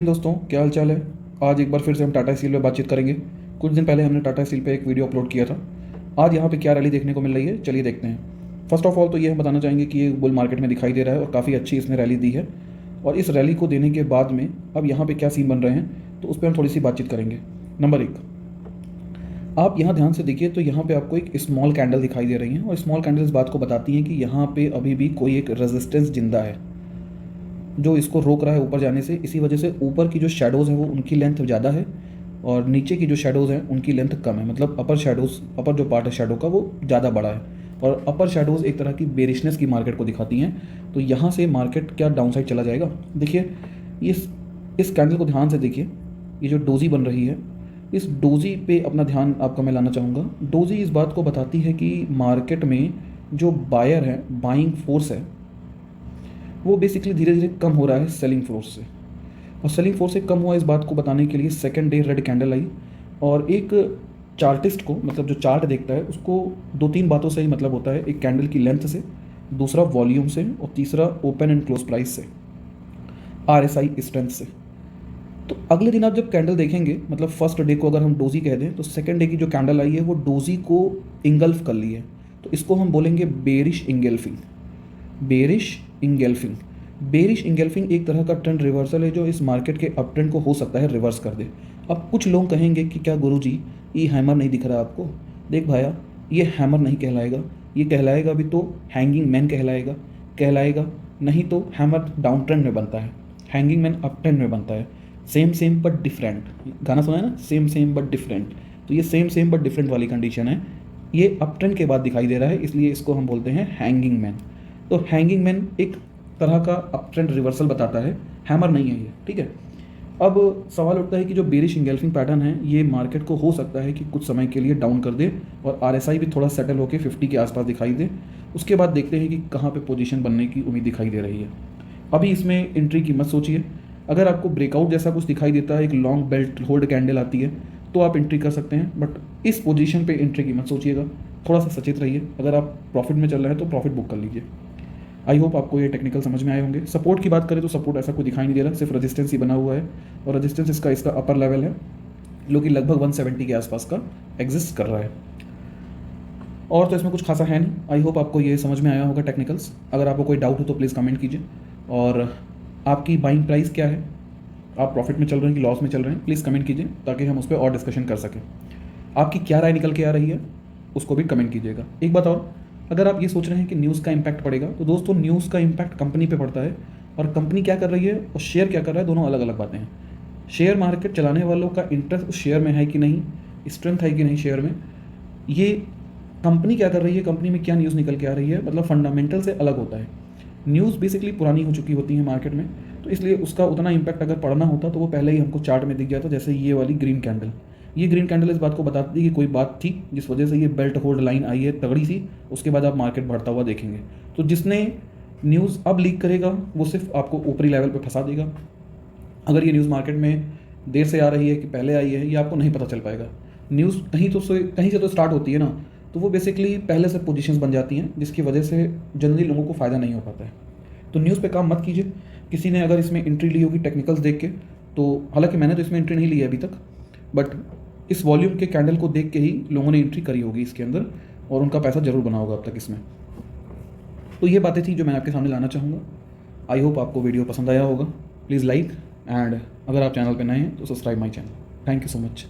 दोस्तों, क्या हाल चाल है। आज एक बार फिर से हम टाटा स्टील पे बातचीत करेंगे। कुछ दिन पहले हमने टाटा स्टील पे एक वीडियो अपलोड किया था। आज यहाँ पे क्या रैली देखने को मिल रही है, चलिए देखते हैं। फर्स्ट ऑफ ऑल तो ये हम बताना चाहेंगे कि ये बुल मार्केट में दिखाई दे रहा है और काफ़ी अच्छी इसने रैली दी है। और इस रैली को देने के बाद में अब यहाँ पर क्या सीन बन रहे हैं, तो उस पर हम थोड़ी सी बातचीत करेंगे। नंबर एक, आप यहाँ ध्यान से देखिए तो यहाँ पे आपको एक स्मॉल कैंडल दिखाई दे रही हैं, और स्मॉल कैंडल इस बात को बताती हैं कि यहाँ पे अभी भी कोई एक रेजिस्टेंस जिंदा है जो इसको रोक रहा है ऊपर जाने से। इसी वजह से ऊपर की जो शेडोज़ हैं वो उनकी लेंथ ज़्यादा है और नीचे की जो शेडोज़ हैं उनकी लेंथ कम है। मतलब अपर जो पार्ट है शेडो का वो ज़्यादा बड़ा है, और अपर शेडोज़ एक तरह की बेरिशनेस की मार्केट को दिखाती हैं। तो यहाँ से मार्केट क्या डाउन साइड चला जाएगा। देखिए इस कैंडल को ध्यान से देखिए, ये जो डोजी बन रही है, इस डोजी पे अपना ध्यान आपका मैं लाना चाहूँगा। डोजी इस बात को बताती है कि मार्केट में जो बायर है, बाइंग फोर्स है, वो बेसिकली धीरे धीरे कम हो रहा है सेलिंग फोर्स से। और सेलिंग फोर्स से कम हुआ इस बात को बताने के लिए सेकंड डे रेड कैंडल आई। और एक चार्टिस्ट को, मतलब जो चार्ट देखता है, उसको दो तीन बातों से ही मतलब होता है। एक कैंडल की लेंथ से, दूसरा वॉल्यूम से, और तीसरा ओपन एंड क्लोज प्राइस से, RSI स्ट्रेंथ से। तो अगले दिन आप जब कैंडल देखेंगे, मतलब फर्स्ट डे को अगर हम डोजी कह दें, तो सेकंड डे की जो कैंडल आई है वो डोजी को इंगल्फ कर ली है। तो इसको हम बोलेंगे bearish engulfing. Bearish engulfing bearish engulfing एक तरह का ट्रेंड रिवर्सल है जो इस मार्केट के अप ट्रेंड को हो सकता है रिवर्स कर दे। अब कुछ लोग कहेंगे कि क्या गुरुजी ये हैमर नहीं दिख रहा आपको। देख भाया, ये हैमर नहीं कहलाएगा, ये कहलाएगा भी तो हैंगिंग मैन कहलाएगा नहीं तो हैमर डाउन ट्रेंड में बनता है, हैंगिंग मैन अप ट्रेंड में बनता है। सेम सेम बट डिफरेंट, गाना सुना है ना, सेम सेम बट डिफरेंट। तो ये सेम सेम बट डिफरेंट वाली कंडीशन है। ये अप ट्रेंड के बाद दिखाई दे रहा है, इसलिए इसको हम बोलते हैं हैंगिंग मैन। तो हैंगिंग मैन एक तरह का अप ट्रेंड रिवर्सल बताता है, हैमर नहीं है ये, ठीक है। अब सवाल उठता है कि जो बेरिश इंगल्फिंग पैटर्न है, ये मार्केट को हो सकता है कि कुछ समय के लिए डाउन कर दे और RSI भी थोड़ा सेटल होकर 50 के आसपास दिखाई दे। उसके बाद देखते हैं कि कहाँ पे पोजीशन बनने की उम्मीद दिखाई दे रही है। अभी इसमें एंट्री की मत सोचिए। अगर आपको ब्रेकआउट जैसा कुछ दिखाई देता है, एक लॉन्ग बेल्ट होल्ड कैंडल आती है, तो आप एंट्री कर सकते हैं, बट इस पोजीशन पे एंट्री की मत सोचिएगा। थोड़ा सा सचेत रहिए। अगर आप प्रॉफिट में चल रहे हैं तो प्रॉफिट बुक कर लीजिए। आई होप आपको ये टेक्निकल समझ में आए होंगे। सपोर्ट की बात करें तो सपोर्ट ऐसा कोई दिखाई नहीं दे रहा, सिर्फ रेजिस्टेंस ही बना हुआ है, और रेजिस्टेंस इसका अपर लेवल है जो कि लगभग 170 के आसपास का एग्जिस्ट कर रहा है। और तो इसमें कुछ खासा है नहीं। आई होप आपको ये समझ में आया होगा टेक्निकल्स। अगर आपको कोई डाउट हो तो प्लीज़ कमेंट कीजिए। और आपकी बाइंग प्राइस क्या है, आप प्रॉफिट में चल रहे हैं कि लॉस में चल रहे हैं, प्लीज़ कमेंट कीजिए ताकि हम उस पर और डिस्कशन कर सकें। आपकी क्या राय निकल के आ रही है उसको भी कमेंट कीजिएगा। एक बात और, अगर आप ये सोच रहे हैं कि न्यूज़ का इम्पैक्ट पड़ेगा, तो दोस्तों न्यूज़ का इम्पैक्ट कंपनी पे पड़ता है, और कंपनी क्या कर रही है और शेयर क्या कर रहा है, दोनों अलग अलग बातें हैं। शेयर मार्केट चलाने वालों का इंटरेस्ट उस शेयर में है कि नहीं, स्ट्रेंथ है कि नहीं शेयर में, ये कंपनी क्या कर रही है, कंपनी में क्या न्यूज़ निकल के आ रही है, मतलब फंडामेंटल से अलग होता है। न्यूज़ बेसिकली पुरानी हो चुकी होती है मार्केट में, तो इसलिए उसका उतना इम्पैक्ट अगर पड़ना होता तो वो पहले ही हमको चार्ट में दिख जाता। जैसे ये वाली ग्रीन कैंडल, ये ग्रीन कैंडल इस बात को बताती है कि कोई बात थी जिस वजह से ये बेल्ट होल्ड लाइन आई है तगड़ी सी, उसके बाद आप मार्केट बढ़ता हुआ देखेंगे। तो जिसने न्यूज़ अब लीक करेगा वो सिर्फ आपको ऊपरी लेवल पे फंसा देगा। अगर ये न्यूज़ मार्केट में देर से आ रही है कि पहले आई है, ये आपको नहीं पता चल पाएगा। न्यूज़ कहीं से तो स्टार्ट होती है ना, तो वो बेसिकली पहले से पोजीशंस बन जाती हैं, जिसकी वजह से जनरली लोगों को फ़ायदा नहीं हो पाता है। तो न्यूज़ पे काम मत कीजिए। किसी ने अगर इसमें एंट्री ली होगी टेक्निकल्स देख के, तो हालांकि मैंने तो इसमें एंट्री नहीं ली है अभी तक, बट इस वॉल्यूम के कैंडल को देख के ही लोगों ने एंट्री करी होगी इसके अंदर, और उनका पैसा जरूर बना होगा अब तक इसमें। तो ये बातें थी जो मैं आपके सामने लाना चाहूँगा। आई होप आपको वीडियो पसंद आया होगा। प्लीज़ लाइक, एंड अगर आप चैनल पर नए हैं तो subscribe my channel. Thank you so much.